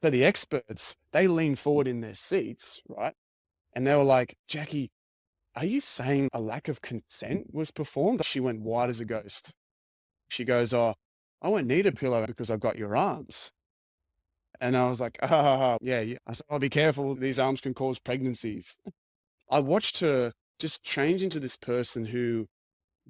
So the experts, they leaned forward in their seats, right? And they were like, Jacqui, are you saying a lack of consent was performed? She went white as a ghost. She goes, oh, I won't need a pillow because I've got your arms. And I was like, yeah. I said, oh, be careful. These arms can cause pregnancies. I watched her just change into this person who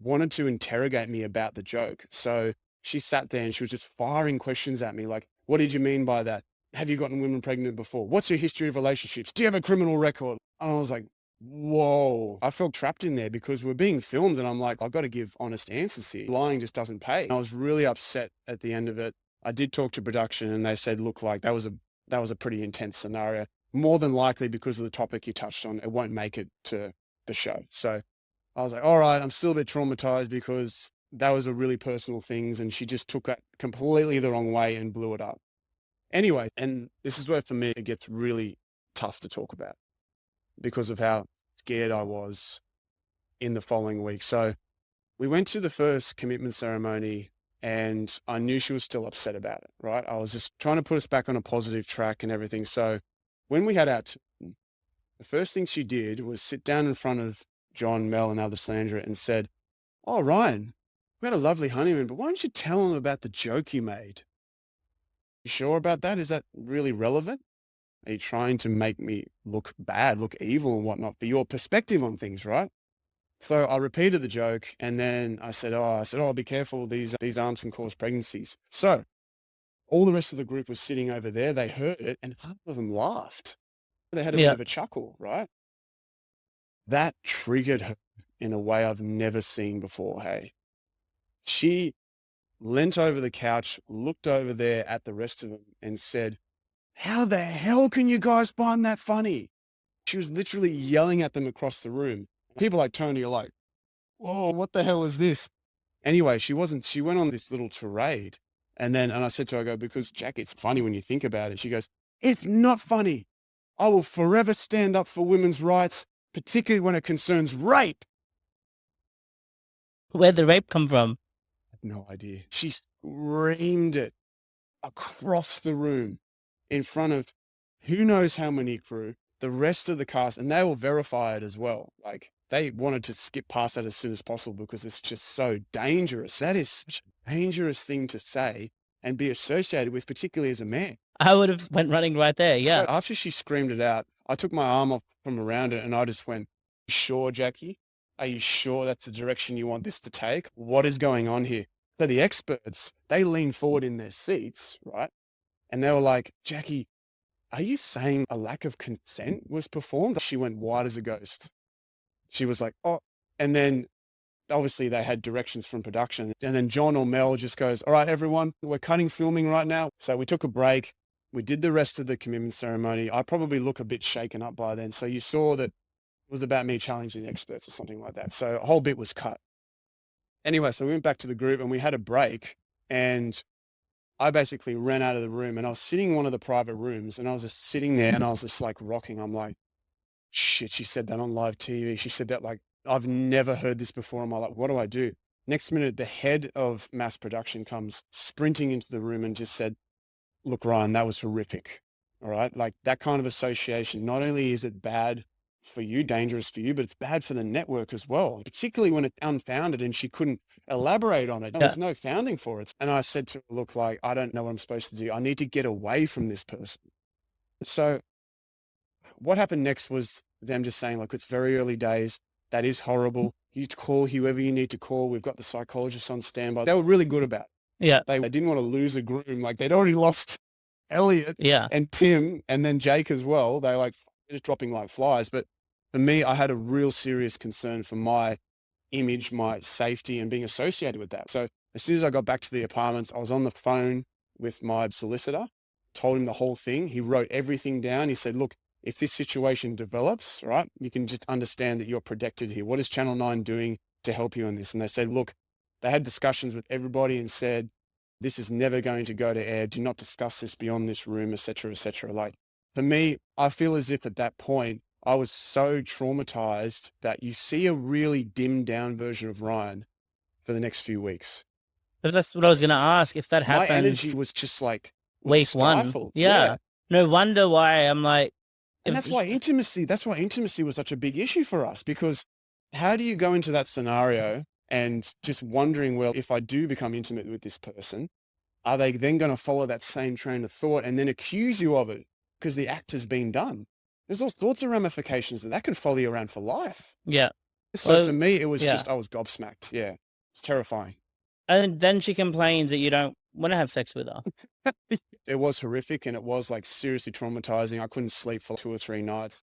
wanted to interrogate me about the joke. So she sat there and she was just firing questions at me like, what did you mean by that? Have you gotten women pregnant before? What's your history of relationships? Do you have a criminal record? And I was like, whoa. I felt trapped in there because we're being filmed and I'm like, I've got to give honest answers here. Lying just doesn't pay. And I was really upset at the end of it. I did talk to production and they said, look, like that was a pretty intense scenario. More than likely because of the topic you touched on, it won't make it to the show. So I was like, all right, I'm still a bit traumatized because that was a really personal things and she just took that completely the wrong way and blew it up. Anyway, and this is where for me it gets really tough to talk about because of how scared I was in the following week. So we went to the first commitment ceremony and I knew she was still upset about it, right? I was just trying to put us back on a positive track and everything. So when we had our turn, the first thing she did was sit down in front of John, Mel, and Alessandra and said, oh, Ryan, we had a lovely honeymoon, but why don't you tell them about the joke you made? You sure about that? Is that really relevant? Are you trying to make me look bad, look evil and whatnot for your perspective on things, right? So I repeated the joke and then I said, oh, be careful. These arms can cause pregnancies. So all the rest of the group was sitting over there. They heard it and half of them laughed. They had a bit of a chuckle, right? That triggered her in a way I've never seen before, hey. She leant over the couch, looked over there at the rest of them and said, how the hell can you guys find that funny? She was literally yelling at them across the room. People like Tony are like, whoa, what the hell is this? Anyway, she went on this little tirade. And I said to her, I go, because Jack, it's funny when you think about it. She goes, it's not funny. I will forever stand up for women's rights, particularly when it concerns rape. Where'd the rape come from? I have no idea. She screamed it across the room in front of who knows how many crew, the rest of the cast, and they will verify it as well. Like they wanted to skip past that as soon as possible because it's just so dangerous. That is such a dangerous thing to say and be associated with, particularly as a man. I would have went running right there, yeah. So after she screamed it out, I took my arm off from around it and I just went, sure, Jacqui? Are you sure that's the direction you want this to take? What is going on here? So the experts, they leaned forward in their seats, right? And they were like, Jacqui, are you saying a lack of consent was performed? She went white as a ghost. She was like, oh, and then obviously they had directions from production. And then John or Mel just goes, all right, everyone, we're cutting filming right now. So we took a break. We did the rest of the commitment ceremony. I probably look a bit shaken up by then. So you saw that it was about me challenging the experts or something like that. So a whole bit was cut. Anyway, so we went back to the group and we had a break and I basically ran out of the room and I was sitting in one of the private rooms and I was just sitting there and I was just like rocking. I'm like, shit, she said that on live TV. She said that like, I've never heard this before. I'm like, what do I do? Next minute, the head of mass production comes sprinting into the room and just said, look, Ryan, that was horrific. All right. Like that kind of association, not only is it bad for you, dangerous for you, but it's bad for the network as well, particularly when it's unfounded and she couldn't elaborate on it. There's no founding for it. And I said to her, look, like, I don't know what I'm supposed to do. I need to get away from this person. So what happened next was them just saying, look, it's very early days. That is horrible. You call whoever you need to call. We've got the psychologists on standby. They were really good about it. Yeah. They didn't want to lose a groom. Like they'd already lost Elliot and Pim and then Jake as well. They like just dropping like flies. But for me, I had a real serious concern for my image, my safety and being associated with that. So as soon as I got back to the apartments, I was on the phone with my solicitor, told him the whole thing. He wrote everything down. He said, look, if this situation develops, right, you can just understand that you're protected here. What is Channel 9 doing to help you in this? And they said, look, they had discussions with everybody and said, this is never going to go to air. Do not discuss this beyond this room, et cetera, et cetera. Like for me, I feel as if at that point, I was so traumatized that you see a really dimmed down version of Ryan for the next few weeks. But that's what I was going to ask. If that happens, my energy was just like, week one. stifled. Yeah. No wonder why I'm like, And if that's why intimacy was such a big issue for us, because how do you go into that scenario and just wondering, well, if I do become intimate with this person, are they then going to follow that same train of thought and then accuse you of it because the act has been done? There's all sorts of ramifications that can follow you around for life. yeah. So Well, for me, it was yeah. just, I was gobsmacked. Yeah. It's terrifying. And then she complains that you don't want to have sex with her. It was horrific, and it was like seriously traumatizing. I couldn't sleep for 2 or 3 nights.